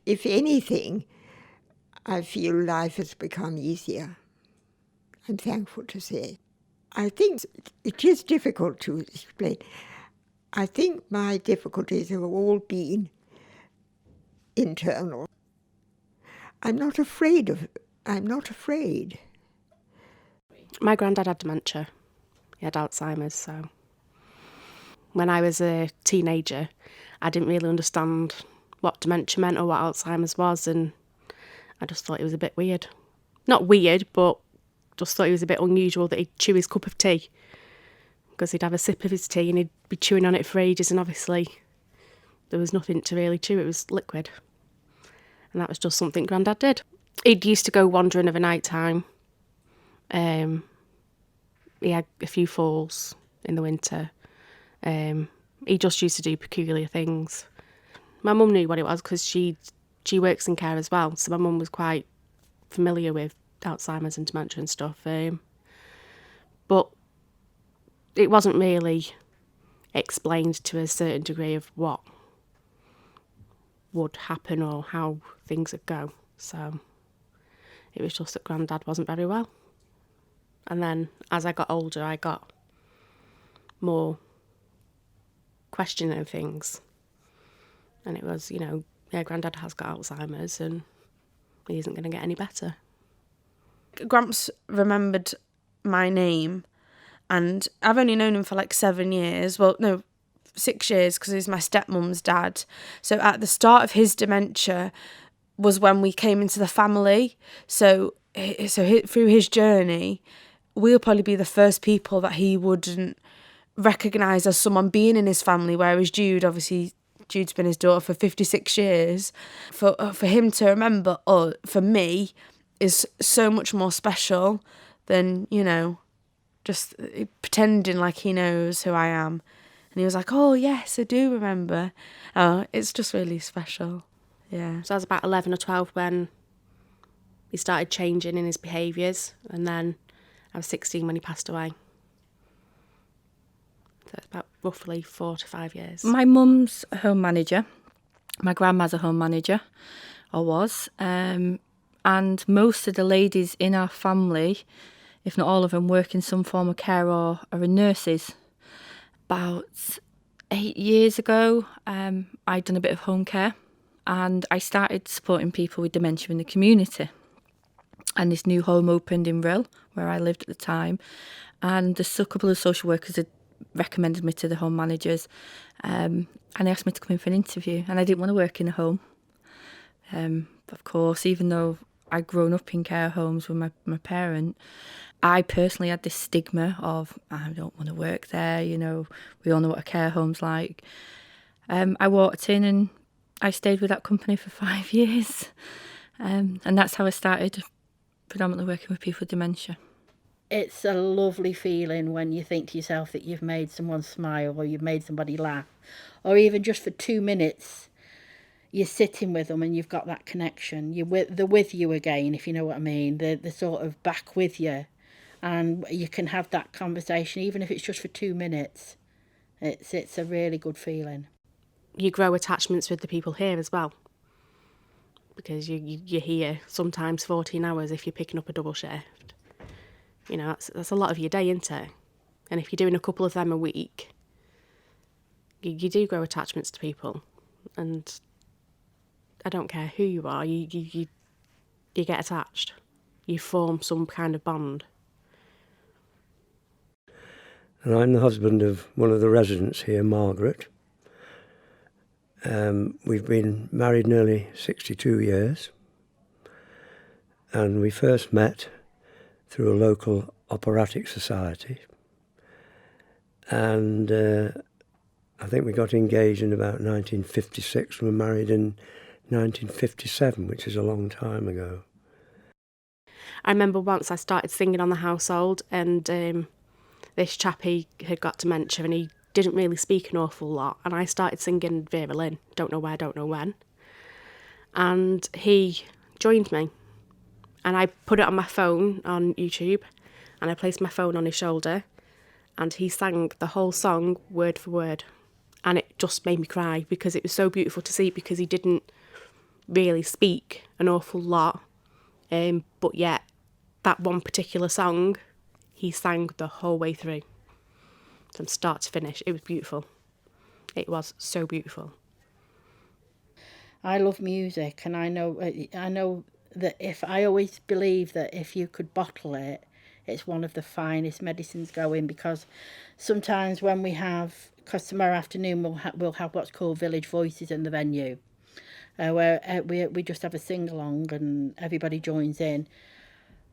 If anything, I feel life has become easier. I'm thankful to say. I think it is difficult to explain. I think my difficulties have all been internal. I'm not afraid. My granddad had dementia. He had Alzheimer's, so when I was a teenager, I didn't really understand what dementia meant or what Alzheimer's was, and I just thought it was a bit weird. Not weird, but just thought it was a bit unusual that he'd chew his cup of tea, because he'd have a sip of his tea and he'd be chewing on it for ages, and obviously there was nothing to really chew, it was liquid. And that was just something Grandad did. He'd used to go wandering of a night time. He had a few falls in the winter. He just used to do peculiar things. My mum knew what it was because she works in care as well, so my mum was quite familiar with Alzheimer's and dementia and stuff. But it wasn't really explained to a certain degree of what would happen or how things would go. So it was just that Grandad wasn't very well. And then as I got older, I got more questioning of things. And it was, yeah, Grandad has got Alzheimer's and he isn't going to get any better. Gramps remembered my name, and I've only known him for like 7 years. Well, no, 6 years, because he's my stepmom's dad. So at the start of his dementia was when we came into the family. So through his journey, we'll probably be the first people that he wouldn't recognise as someone being in his family, whereas Jude's been his daughter for 56 years. For him to remember, for me, is so much more special than, just pretending like he knows who I am. And he was like, oh, yes, I do remember. Oh, it's just really special. Yeah. So I was about 11 or 12 when he started changing in his behaviours, and then I was 16 when he passed away. So it's about roughly 4 to 5 years. My mum's a home manager. My grandma's a home manager, or was. And most of the ladies in our family, if not all of them, work in some form of care or are nurses. About 8 years ago, I'd done a bit of home care, and I started supporting people with dementia in the community. And this new home opened in Rill, where I lived at the time, and a couple of social workers had recommended me to the home managers, and they asked me to come in for an interview, and I didn't want to work in a home. Of course, even though I'd grown up in care homes with my parent, I personally had this stigma of, I don't want to work there, we all know what a care home's like. I walked in and I stayed with that company for 5 years, and that's how I started predominantly working with people with dementia. It's a lovely feeling when you think to yourself that you've made someone smile or you've made somebody laugh, or even just for 2 minutes you're sitting with them and you've got that connection. They're with you again, if you know what I mean. They're sort of back with you, and you can have that conversation even if it's just for 2 minutes. It's a really good feeling. You grow attachments with the people here as well, because you're here sometimes 14 hours if you're picking up a double shift. That's a lot of your day, isn't it? And if you're doing a couple of them a week, you do grow attachments to people. And I don't care who you are, you get attached. You form some kind of bond. And I'm the husband of one of the residents here, Margaret. We've been married nearly 62 years, and we first met through a local operatic society, and I think we got engaged in about 1956 and were married in 1957, which is a long time ago. I remember once I started singing on the household, and this chappie had got dementia and he didn't really speak an awful lot, and I started singing Vera Lynn, Don't Know Where, Don't Know When, and he joined me, and I put it on my phone on YouTube, and I placed my phone on his shoulder, and he sang the whole song word for word, and it just made me cry because it was so beautiful to see, because he didn't really speak an awful lot, but yet that one particular song, he sang the whole way through, from start to finish. It was beautiful. It was so beautiful. I love music, and I know that I always believe that if you could bottle it, it's one of the finest medicines going, because sometimes when because tomorrow afternoon we'll have what's called Village Voices in the venue, where we just have a sing-along and everybody joins in.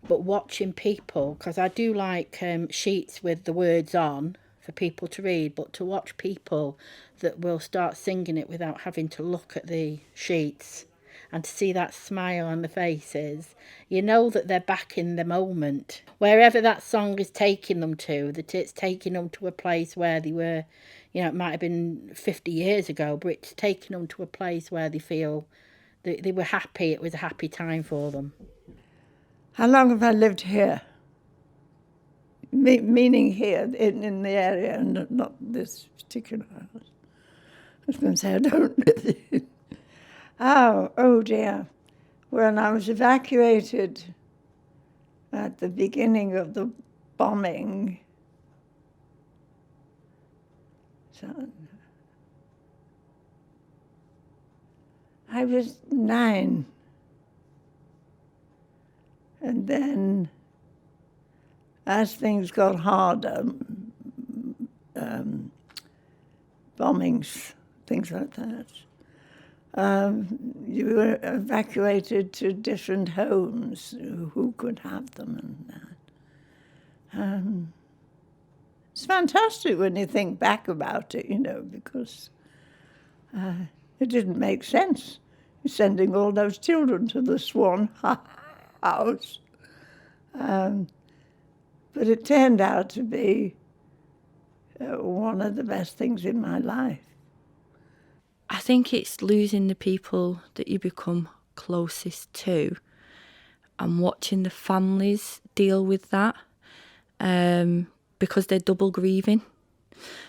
But watching people, because I do like sheets with the words on for people to read, but to watch people that will start singing it without having to look at the sheets, and to see that smile on the faces, you know that they're back in the moment. Wherever that song is taking them to, that it's taking them to a place where they were, it might have been 50 years ago, but it's taking them to a place where they feel they were happy. It was a happy time for them. How long have I lived here? Meaning here, in the area, and not this particular house. I was going to say I don't live here. Oh dear. When I was evacuated at the beginning of the bombing, so I was 9. And then, as things got harder, bombings, things like that, you were evacuated to different homes, who could have them and that. It's fantastic when you think back about it, because it didn't make sense. You're sending all those children to the Swan house. But it turned out to be one of the best things in my life. I think it's losing the people that you become closest to and watching the families deal with that, because they're double grieving.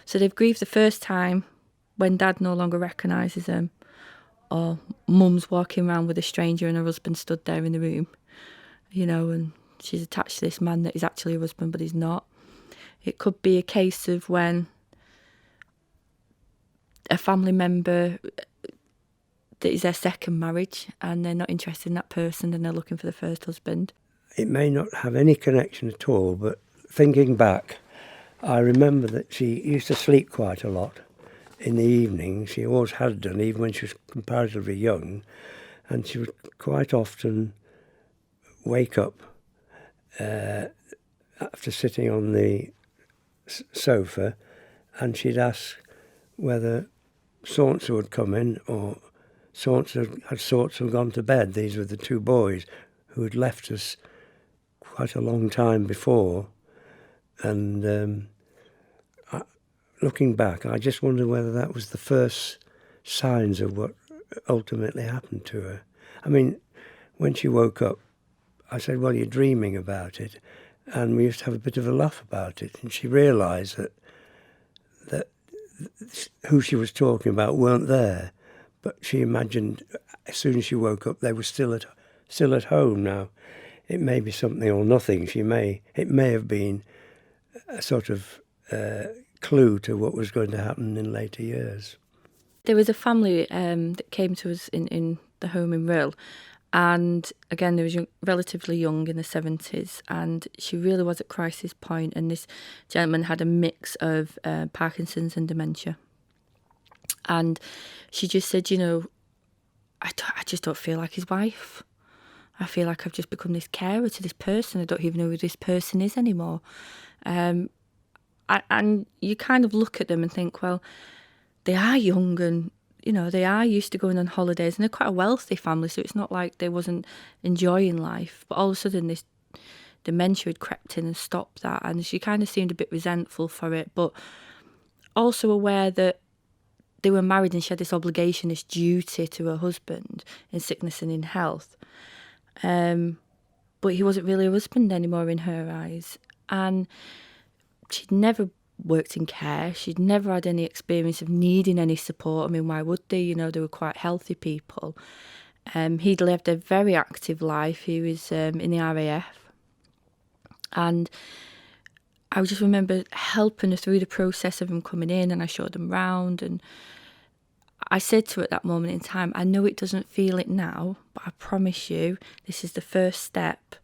So they've grieved the first time when dad no longer recognises them, or mum's walking around with a stranger and her husband stood there in the room, and she's attached to this man that is actually her husband but he's not. It could be a case of when a family member that is their second marriage and they're not interested in that person and they're looking for the first husband. It may not have any connection at all, but thinking back, I remember that she used to sleep quite a lot in the evening. She always had done, even when she was comparatively young, and she would quite often wake up after sitting on the sofa, and she'd ask whether so-and-so had come in or so-and-so had gone to bed. These were the 2 boys who had left us quite a long time before. And looking back, I just wonder whether that was the first signs of what ultimately happened to her. I mean, when she woke up, I said, well, you're dreaming about it. And we used to have a bit of a laugh about it. And she realised that who she was talking about weren't there. But she imagined as soon as she woke up, they were still at home. Now, it may be something or nothing. It may have been a sort of clue to what was going to happen in later years. There was a family that came to us in the home in Rill, and again, they was relatively young in the 70s, and she really was at crisis point, and this gentleman had a mix of Parkinson's and dementia. And she just said, I just don't feel like his wife. I feel like I've just become this carer to this person. I don't even know who this person is anymore. And you kind of look at them and think, well, they are young and, they are used to going on holidays and they're quite a wealthy family, so it's not like they wasn't enjoying life. But all of a sudden this dementia had crept in and stopped that, and she kind of seemed a bit resentful for it, but also aware that they were married and she had this obligation, this duty to her husband in sickness and in health. But he wasn't really a husband anymore in her eyes. And she'd never worked in care. She'd never had any experience of needing any support. I mean, why would they? They were quite healthy people. He'd lived a very active life. He was in the RAF. And I just remember helping her through the process of him coming in, and I showed him round. And I said to her at that moment in time, I know it doesn't feel it now, but I promise you this is the first step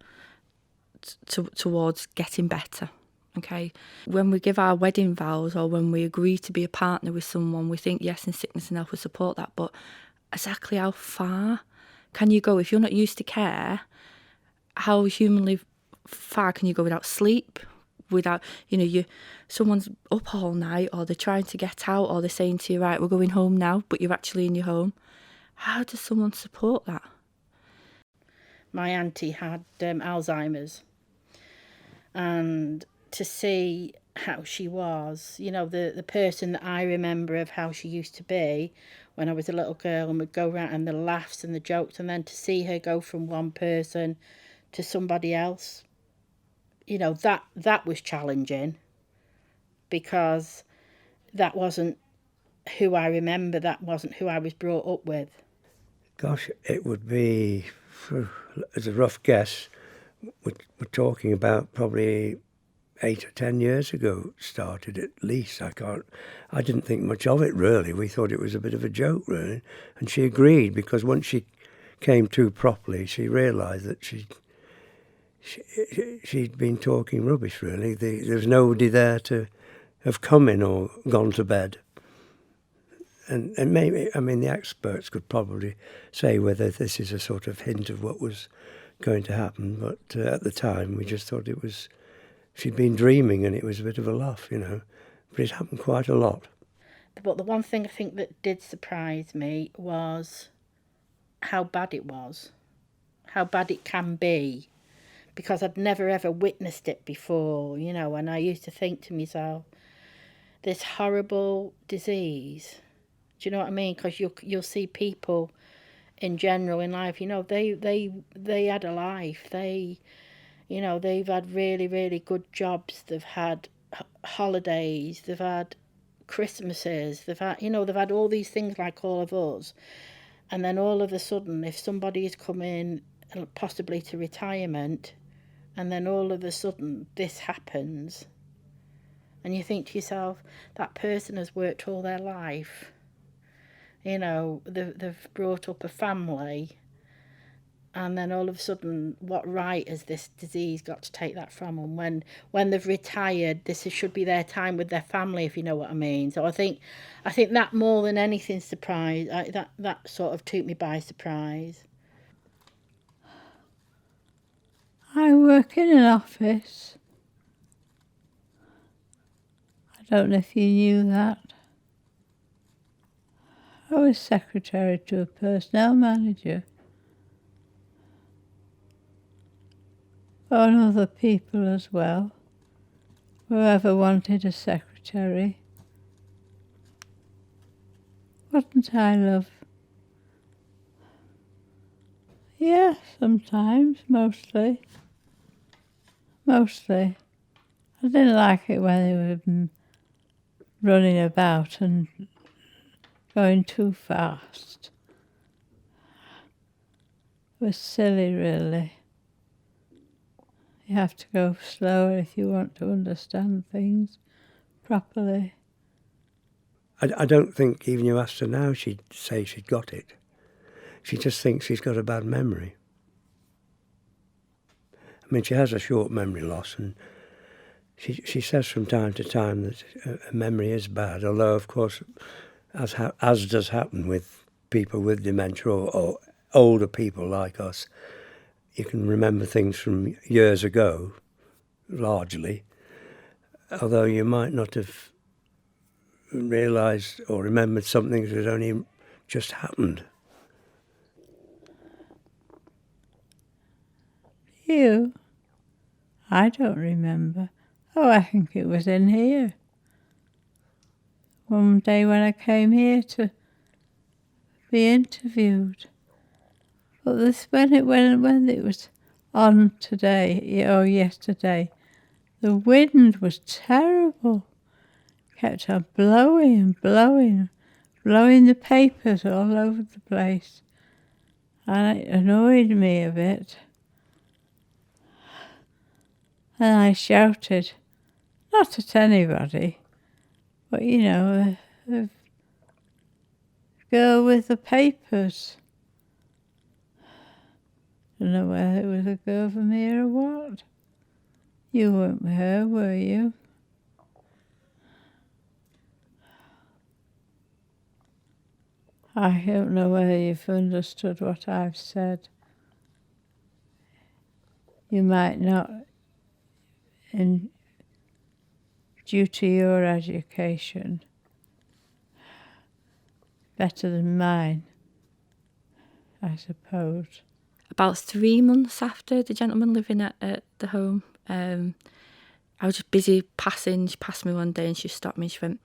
towards getting better. Okay, when we give our wedding vows or when we agree to be a partner with someone, we think, yes, in sickness and health we support that, but exactly how far can you go? If you're not used to care, how humanly far can you go without sleep, without, someone's up all night, or they're trying to get out, or they're saying to you, right, we're going home now, but you're actually in your home. How does someone support that? My aunty had Alzheimer's, and to see how she was, the person that I remember of how she used to be when I was a little girl, and would go around, and the laughs and the jokes, and then to see her go from one person to somebody else, that was challenging, because that wasn't who I remember, that wasn't who I was brought up with. Gosh, it would be, as a rough guess, we're talking about probably 8 or 10 years ago it started, at least. I didn't think much of it, really. We thought it was a bit of a joke, really. And she agreed, because once she came to properly, she realised that she'd been talking rubbish, really. There was nobody there to have come in or gone to bed. And maybe, the experts could probably say whether this is a sort of hint of what was going to happen, but at the time we just thought she'd been dreaming, and it was a bit of a laugh, but it happened quite a lot. But the one thing I think that did surprise me was how bad it was, how bad it can be, because I'd never ever witnessed it before, and I used to think to myself, this horrible disease, do you know what I mean? Because you'll see people in general in life, they had a life, they've had really, really good jobs, they've had holidays, they've had Christmases, they've had all these things like all of us. And then all of a sudden, if somebody is coming possibly to retirement, and then all of a sudden this happens, and you think to yourself, that person has worked all their life, they've brought up a family, and then all of a sudden, what right has this disease got to take that from them? When they've retired, should be their time with their family, if you know what I mean. So I think that more than anything surprised, that sort of took me by surprise. I work in an office. I don't know if you knew that. I was secretary to a personnel manager. And other people as well. Whoever wanted a secretary. Wouldn't I love? Yeah, sometimes, mostly. Mostly. I didn't like it when they were running about and going too fast. It was silly, really. You have to go slower if you want to understand things properly. I don't think even you asked her now she'd say she'd got it. She just thinks she's got a bad memory. She has a short memory loss, and she says from time to time that her memory is bad, although, of course, as does happen with people with dementia or older people like us, you can remember things from years ago, largely, although you might not have realised or remembered something that had only just happened. You? I don't remember. Oh, I think it was in here. One day when I came here to be interviewed. But when it was on today, or yesterday, the wind was terrible. Kept on blowing and blowing, blowing the papers all over the place. And it annoyed me a bit. And I shouted, not at anybody, but a girl with the papers. Don't know whether it was a girl from here or what. You weren't with her, were you? I don't know whether you've understood what I've said. You might not, due to your education, better than mine, I suppose. About 3 months after the gentleman living at the home, I was just busy passing. She passed me one day and she stopped me and she went,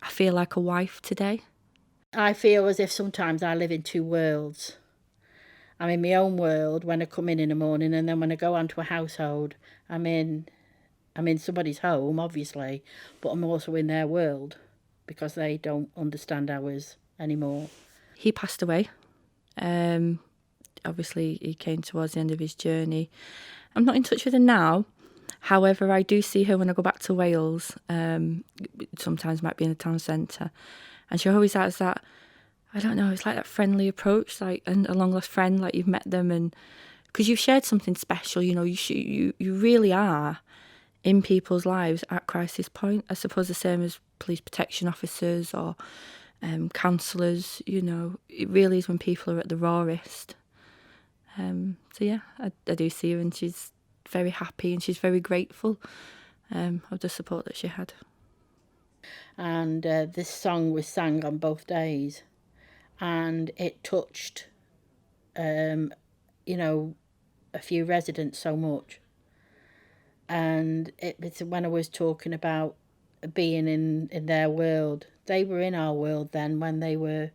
I feel like a wife today. I feel as if sometimes I live in two worlds. I'm in my own world when I come in the morning, and then when I go onto a household, I'm in somebody's home, obviously, but I'm also in their world because they don't understand ours anymore. He passed away. Obviously, he came towards the end of his journey. I'm not in touch with her now. However, I do see her when I go back to Wales. Sometimes might be in the town centre. And she always has that, I don't know, it's like that friendly approach, like a long-lost friend, like you've met them, and because you've shared something special, you really are in people's lives at crisis point. I suppose the same as police protection officers or counsellors, it really is when people are at the rawest. So yeah, I do see her and she's very happy and she's very grateful of the support that she had. And this song was sang on both days, and it touched, a few residents so much. And it's when I was talking about being in their world, they were in our world then when they were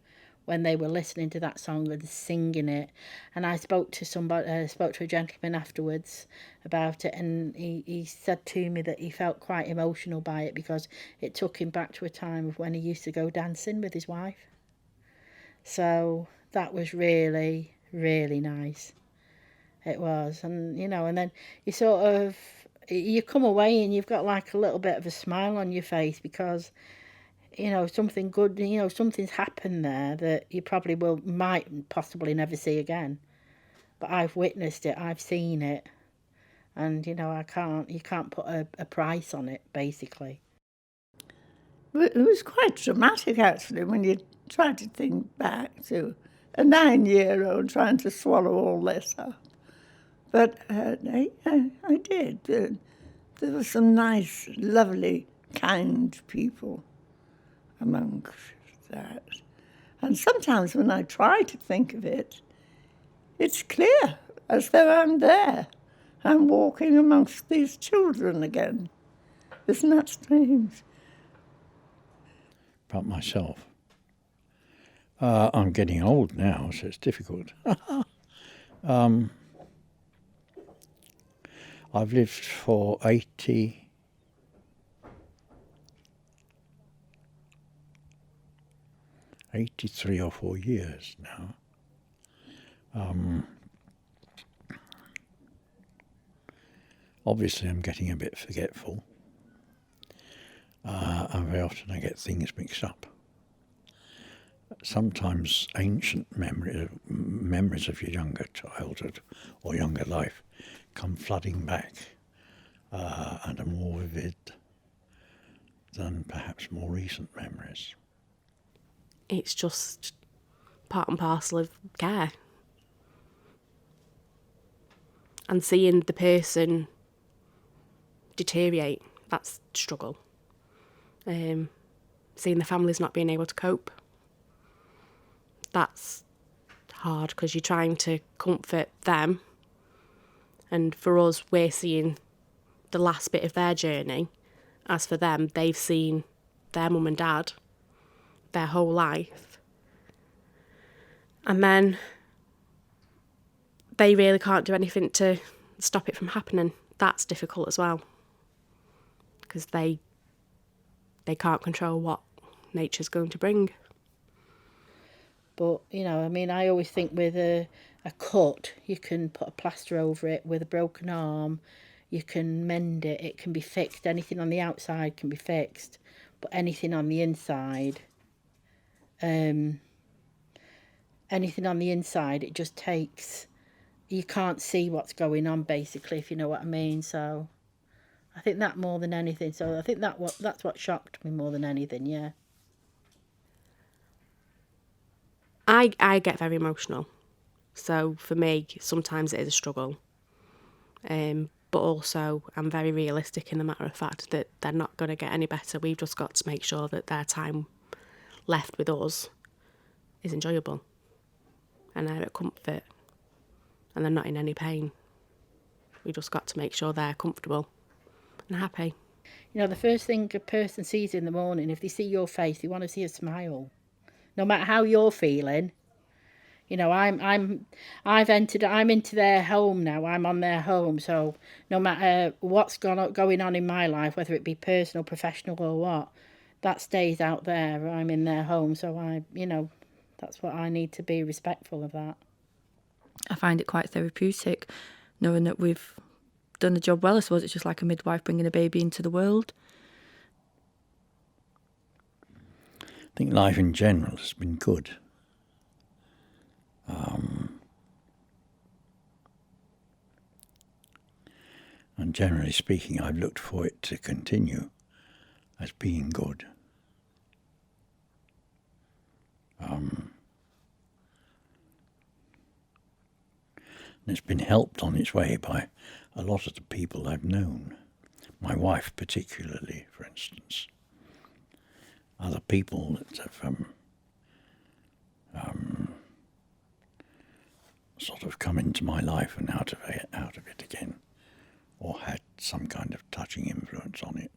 listening to that song and singing it. And I spoke to a gentleman afterwards about it, and he said to me that he felt quite emotional by it because it took him back to a time of when he used to go dancing with his wife. So that was really, really nice. It was. And, and then you come away and you've got like a little bit of a smile on your face because something good, something's happened there that you probably might possibly never see again. But I've witnessed it, I've seen it, and you can't put a price on it, basically. It was quite dramatic, actually, when you try to think back to a 9-year-old trying to swallow all this up. But I did. There were some nice, lovely, kind people amongst that. And sometimes when I try to think of it, it's clear, as though I'm there. I'm walking amongst these children again. Isn't that strange? About myself. I'm getting old now, so it's difficult. I've lived for 83 or 4 years now. Obviously, I'm getting a bit forgetful. And very often I get things mixed up. Sometimes ancient memories of your younger childhood or younger life come flooding back and are more vivid than perhaps more recent memories. It's just part and parcel of care. And seeing the person deteriorate, that's struggle. Seeing the families not being able to cope, that's hard because you're trying to comfort them. And for us, we're seeing the last bit of their journey. As for them, they've seen their mum and dad their whole life. And then they really can't do anything to stop it from happening. That's difficult as well. Because they can't control what nature's going to bring. But, you know, I mean, I always think with a cut, you can put a plaster over it. With a broken arm, you can mend it. It can be fixed. Anything on the outside can be fixed. But anything on the inside, it just takes... You can't see what's going on, basically, if you know what I mean. So I think that more than anything. So I think that's what shocked me more than anything, yeah. I get very emotional. So for me, sometimes it is a struggle. But also, I'm very realistic in the matter of fact that they're not going to get any better. We've just got to make sure that their time left with us is enjoyable. And they're at comfort. And they're not in any pain. We just got to make sure they're comfortable and happy. You know, the first thing a person sees in the morning, if they see your face, they want to see a smile. No matter how you're feeling. You know, I'm into their home now. I'm on their home, so no matter what's going on in my life, whether it be personal, professional, or what, that stays out there. I'm in their home, so that's what I need to be respectful of that. I find it quite therapeutic, knowing that we've done the job well. I suppose it's just like a midwife bringing a baby into the world. I think life in general has been good. And generally speaking, I've looked for it to continue as being good. And it's been helped on its way by a lot of the people I've known. My wife particularly, for instance. Other people that have sort of come into my life and out of it again, or had some kind of touching influence on it.